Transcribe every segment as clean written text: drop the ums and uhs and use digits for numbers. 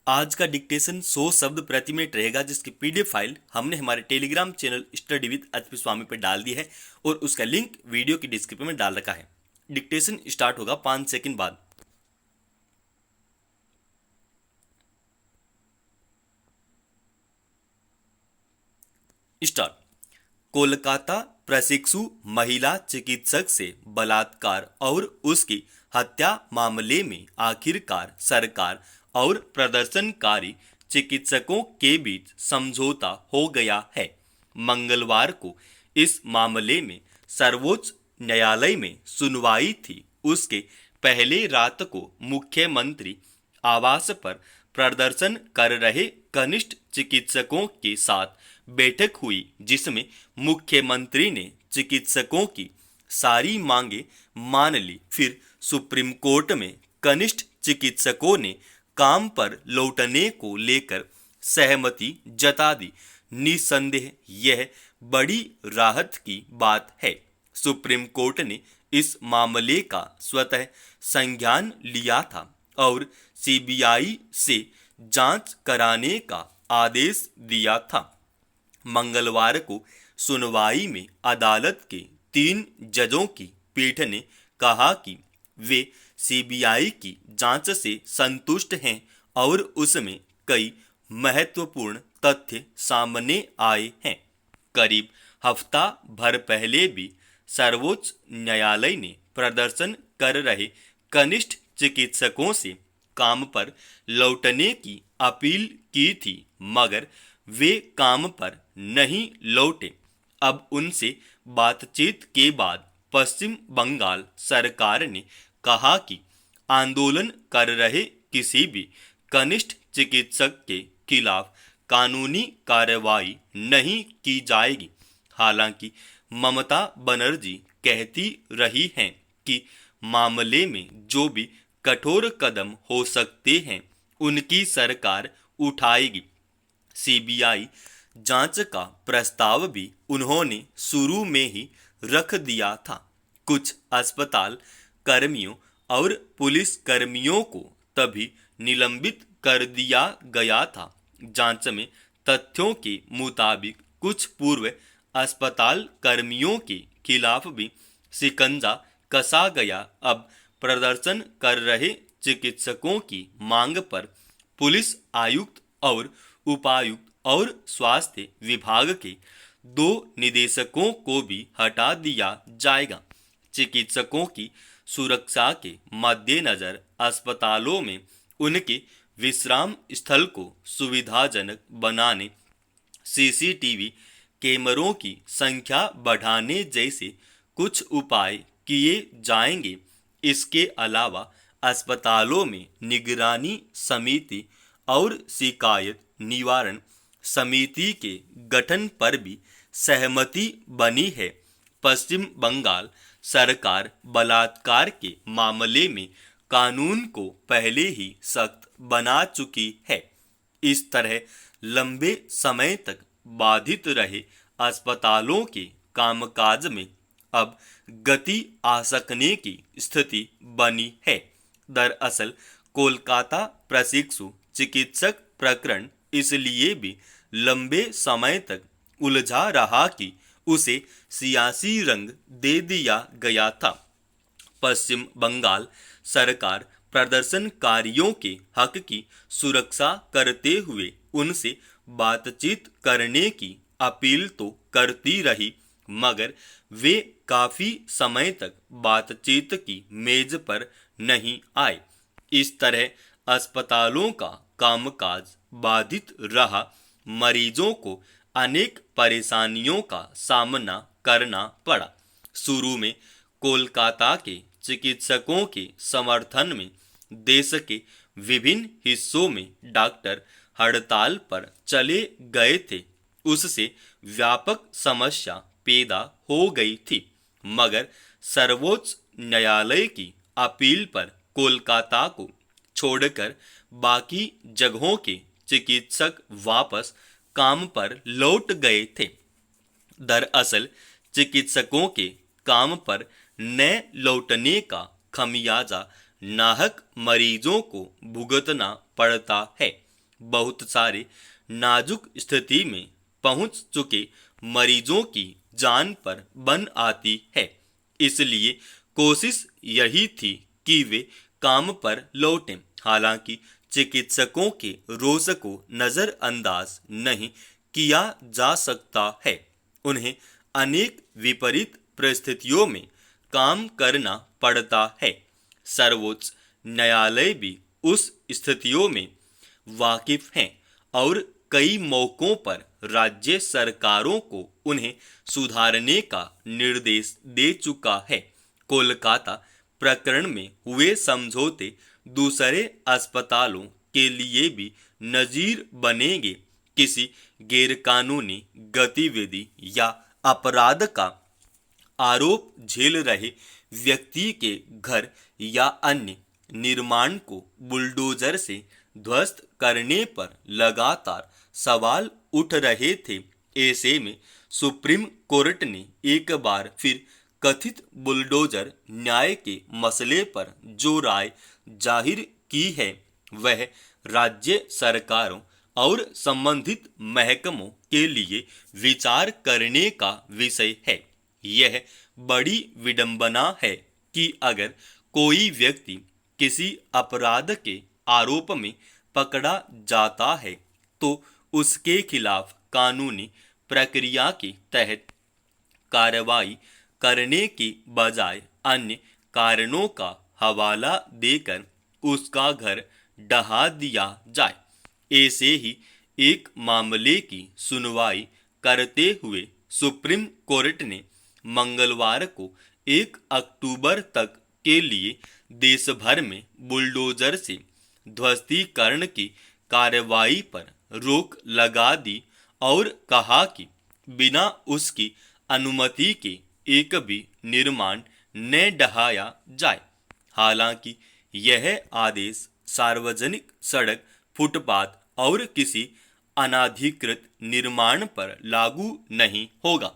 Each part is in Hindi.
आज का डिक्टेशन 100 शब्द प्रति मिनट रहेगा, जिसकी पीडीएफ फाइल हमने हमारे Telegram channel study with HP Swami पर डाल दी है और उसका लिंक वीडियो की डिस्क्रिप्शन में डाल रखा है। डिक्टेशन स्टार्ट होगा 5 सेकंड बाद। स्टार्ट। कोलकाता प्रशिक्षु महिला चिकित्सक से बलात्कार और उसकी हत्या मामले में आखिरकार सरकार और प्रदर्शनकारी चिकित्सकों के बीच समझौता हो गया है। मंगलवार को इस मामले में सर्वोच्च न्यायालय में सुनवाई थी। उसके पहले रात को मुख्यमंत्री आवास पर प्रदर्शन कर रहे कनिष्ठ चिकित्सकों के साथ बैठक हुई, जिसमें मुख्यमंत्री ने चिकित्सकों की सारी मांगे मान ली। फिर सुप्रीम कोर्ट में कनिष्ठ चिकित्सकों ने काम पर लौटने को लेकर सहमति जता दी। निसंदेह यह बड़ी राहत की बात है। सुप्रीम कोर्ट ने इस मामले का स्वतः संज्ञान लिया था और सीबीआई से जांच कराने का आदेश दिया था। मंगलवार को सुनवाई में अदालत के 3 जजों की पीठ ने कहा कि वे सीबीआई की जांच से संतुष्ट हैं और उसमें कई महत्वपूर्ण तथ्य सामने आए हैं। करीब हफ्ता भर पहले भी सर्वोच्च न्यायालय ने प्रदर्शन कर रहे कनिष्ठ चिकित्सकों से काम पर लौटने की अपील की थी, मगर वे काम पर नहीं लौटे। अब उनसे बातचीत के बाद पश्चिम बंगाल सरकार ने कहा कि आंदोलन कर रहे किसी भी कनिष्ठ चिकित्सक के खिलाफ कानूनी कार्रवाई नहीं की जाएगी। हालांकि ममता बनर्जी कहती रही हैं कि मामले में जो भी कठोर कदम हो सकते हैं उनकी सरकार उठाएगी। सीबीआई जांच का प्रस्ताव भी उन्होंने शुरू में ही रख दिया था। कुछ अस्पताल कर्मियों और पुलिस कर्मियों को तभी निलंबित कर दिया गया था। जांच में तथ्यों के मुताबिक कुछ पूर्व अस्पताल कर्मियों के खिलाफ भी शिकंजा कसा गया। अब प्रदर्शन कर रहे चिकित्सकों की मांग पर पुलिस आयुक्त और उपायुक्त और स्वास्थ्य विभाग के 2 निदेशकों को भी हटा दिया जाएगा। चिकित्सकों की सुरक्षा के मद्देनजर अस्पतालों में उनके विश्राम स्थल को सुविधाजनक बनाने, सीसीटीवी कैमरों की संख्या बढ़ाने जैसे कुछ उपाय किए जाएंगे। इसके अलावा अस्पतालों में निगरानी समिति और शिकायत निवारण समिति के गठन पर भी सहमति बनी है। पश्चिम बंगाल सरकार बलात्कार के मामले में कानून को पहले ही सख्त बना चुकी है। इस तरह लंबे समय तक बाधित रहे अस्पतालों के कामकाज में अब गति आ सकने की स्थिति बनी है। दरअसल कोलकाता प्रशिक्षु चिकित्सक प्रकरण इसलिए भी लंबे समय तक उलझा रहा कि उसे सियासी रंग दे दिया गया था। पश्चिम बंगाल सरकार प्रदर्शनकारियों के हक की सुरक्षा करते हुए उनसे बातचीत करने की अपील तो करती रही, मगर वे काफी समय तक बातचीत की मेज पर नहीं आए। इस तरह अस्पतालों का कामकाज बाधित रहा। मरीजों को अनेक परेशानियों का सामना करना पड़ा। शुरू में कोलकाता के चिकित्सकों के समर्थन में देश के विभिन्न हिस्सों में डॉक्टर हड़ताल पर चले गए थे। उससे व्यापक समस्या पैदा हो गई थी, मगर सर्वोच्च न्यायालय की अपील पर कोलकाता को छोड़कर बाकी जगहों के चिकित्सक वापस काम पर लौट गए थे। दरअसल चिकित्सकों के काम पर न लौटने का खमियाजा नाहक मरीजों को भुगतना पड़ता है। बहुत सारे नाजुक स्थिति में पहुंच चुके मरीजों की जान पर बन आती है। इसलिए कोशिश यही थी कि वे काम पर लौटें। हालांकि चिकित्सकों के रोष को नजरअंदाज नहीं किया जा सकता है। उन्हें अनेक विपरीत परिस्थितियों में काम करना पड़ता है। सर्वोच्च न्यायालय भी उस स्थितियों में वाकिफ हैं और कई मौकों पर राज्य सरकारों को उन्हें सुधारने का निर्देश दे चुका है। कोलकाता प्रकरण में हुए समझौते दूसरे अस्पतालों के लिए भी नजीर बनेंगे। किसी गैरकानूनी गतिविधि या अपराध का आरोप झेल रहे व्यक्ति के घर या अन्य निर्माण को बुलडोजर से ध्वस्त करने पर लगातार सवाल उठ रहे थे। ऐसे में सुप्रीम कोर्ट ने एक बार फिर कथित बुलडोजर न्याय के मसले पर जो राय जाहिर की है वह राज्य सरकारों और संबंधित महकमों के लिए विचार करने का विषय है। यह बड़ी विडंबना है कि अगर कोई व्यक्ति किसी अपराध के आरोप में पकड़ा जाता है तो उसके खिलाफ कानूनी प्रक्रिया के तहत कार्रवाई करने की बजाय अन्य कारणों का हवाला देकर उसका घर ढहा दिया जाए। ऐसे ही एक मामले की सुनवाई करते हुए सुप्रीम कोर्ट ने मंगलवार को 1 अक्टूबर तक के लिए देश भर में बुलडोजर से ध्वस्तीकरण की कार्रवाई पर रोक लगा दी और कहा कि बिना उसकी अनुमति के एक भी निर्माण न ढहाया जाए। हालांकि यह आदेश सार्वजनिक सड़क, फुटपाथ और किसी अनाधिकृत निर्माण पर लागू नहीं होगा।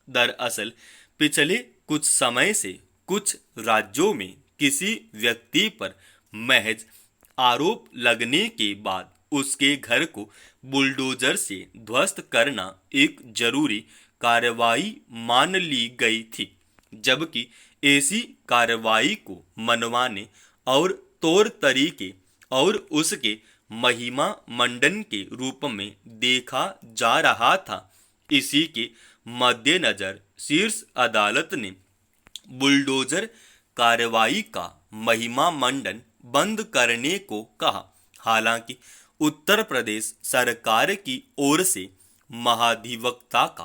दरअसल पिछले कुछ समय से कुछ राज्यों में किसी व्यक्ति पर महज आरोप लगने के बाद उसके घर को बुलडोजर से ध्वस्त करना एक जरूरी कार्रवाई मान ली गई थी, जबकि ऐसी कार्रवाई को मनवाने और तौर तरीके और उसके महिमा मंडन के रूप में देखा जा रहा था। इसी के मद्देनजर शीर्ष अदालत ने बुलडोजर कार्रवाई का महिमा मंडन बंद करने को कहा। हालांकि उत्तर प्रदेश सरकार की ओर से महाधिवक्ता का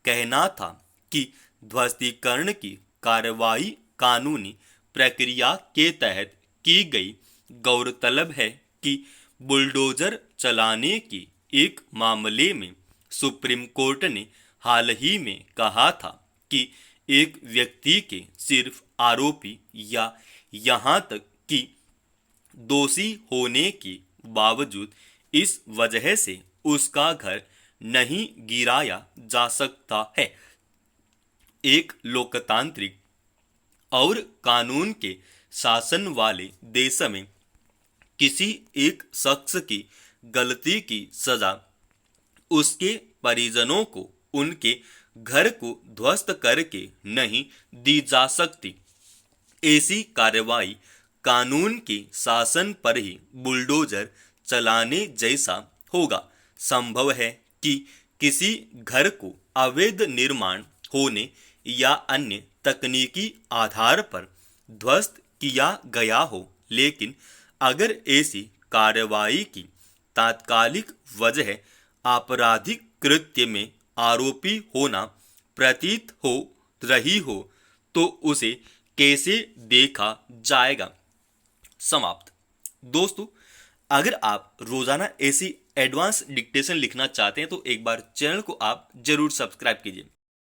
कहना था कि ध्वस्तीकरण की कार्रवाई कानूनी प्रक्रिया के तहत की गई। गौरतलब है कि बुलडोजर चलाने के एक मामले में सुप्रीम कोर्ट ने हाल ही में कहा था कि एक व्यक्ति के सिर्फ आरोपी या यहाँ तक कि दोषी होने के बावजूद इस वजह से उसका घर नहीं गिराया जा सकता है। एक लोकतांत्रिक और कानून के शासन वाले देश में किसी एक शख्स की गलती की सजा उसके परिजनों को उनके घर को ध्वस्त करके नहीं दी जा सकती। ऐसी कार्रवाई कानून के शासन पर ही बुलडोजर चलाने जैसा होगा। संभव है कि किसी घर को अवैध निर्माण होने या अन्य तकनीकी आधार पर ध्वस्त किया गया हो, लेकिन अगर ऐसी कार्रवाई की तात्कालिक वजह आपराधिक कृत्य में आरोपी होना प्रतीत हो रही हो तो उसे कैसे देखा जाएगा। समाप्त। दोस्तों, अगर आप रोजाना ऐसी एडवांस डिक्टेशन लिखना चाहते हैं तो एक बार चैनल को आप जरूर सब्सक्राइब कीजिए।